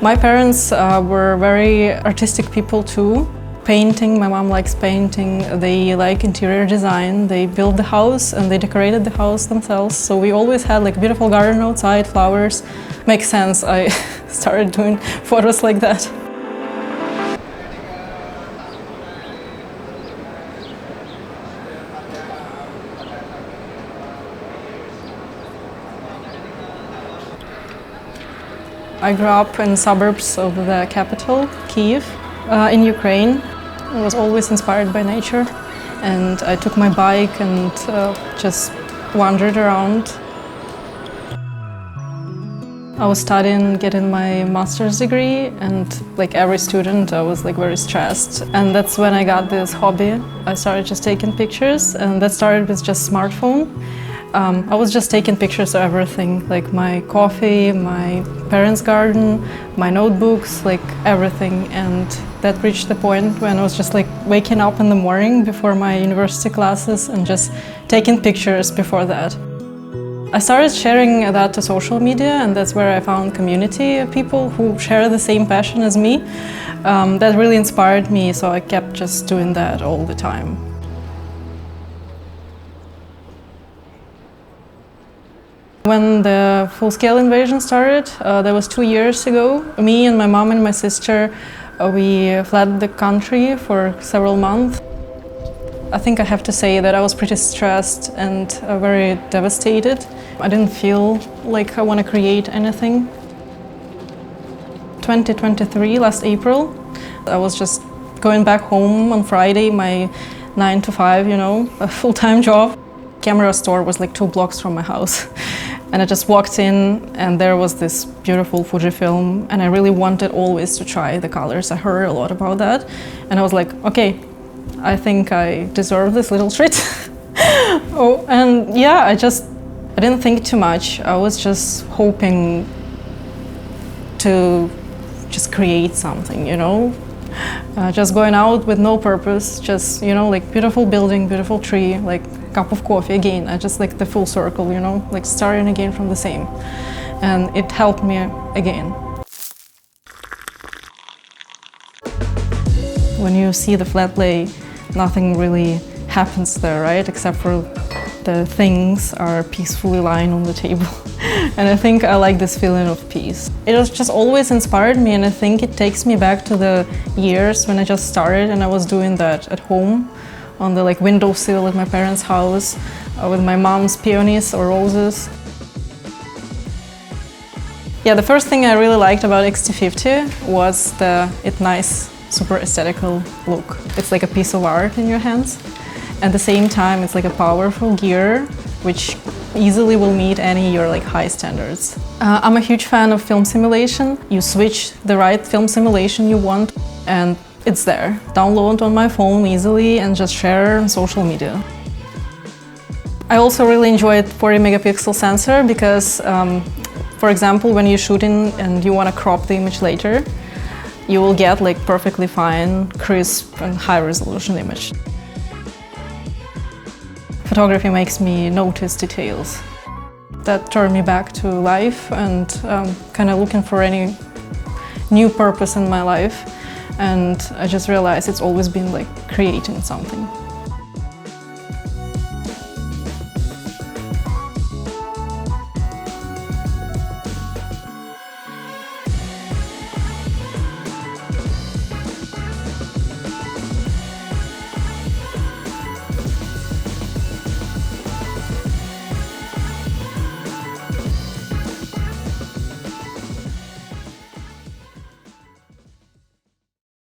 My parents were very artistic people too. Painting, my mom likes painting, they like interior design, they built the house and they decorated the house themselves. So we always had like beautiful garden outside, flowers. Makes sense, I started doing photos like that. I grew up in suburbs of the capital, Kyiv, in Ukraine. I was always inspired by nature, and I took my bike and just wandered around. I was studying, getting my master's degree, and like every student, I was like very stressed. And that's when I got this hobby. I started just taking pictures, and that started with just smartphone. I was just taking pictures of everything, like my coffee, my parents' garden, my notebooks, like everything. And that reached the point when I was just like waking up in the morning before my university classes and just taking pictures before that. I started sharing that to social media, and that's where I found community of people who share the same passion as me. That really inspired me, so I kept just doing that all the time. When the full-scale invasion started, that was 2 years ago, me and my mom and my sister, we fled the country for several months. I think I have to say that I was pretty stressed and very devastated. I didn't feel like I want to create anything. 2023, last April, I was just going back home on Friday, my 9 to 5, you know, a full-time job. Camera store was like 2 blocks from my house. And I just walked in and there was this beautiful FUJIFILM, and I really wanted always to try the colors. I heard a lot about that and I was like, okay, I think I deserve this little treat. Oh, and yeah, I didn't think too much. I was just hoping to just create something, you know? Just going out with no purpose, just, you know, like beautiful building, beautiful tree, like cup of coffee again. I just like the full circle, you know, like starting again from the same. And it helped me again. When you see the flat lay, nothing really happens there, right? Except for the things are peacefully lying on the table. And I think I like this feeling of peace. It was just always inspired me, and I think it takes me back to the years when I just started and I was doing that at home on the like windowsill at my parents' house with my mom's peonies or roses. Yeah, the first thing I really liked about X-T50 was its nice, super aesthetical look. It's like a piece of art in your hands. At the same time, it's like a powerful gear which easily will meet any of your like high standards. I'm a huge fan of film simulation. You switch the right film simulation you want and it's there. Download on my phone easily and just share on social media. I also really enjoyed 40 megapixel sensor because, for example, when you're shooting and you want to crop the image later, you will get like perfectly fine, crisp and high resolution image. Photography makes me notice details that turn me back to life and kind of looking for any new purpose in my life. And I just realized it's always been like creating something.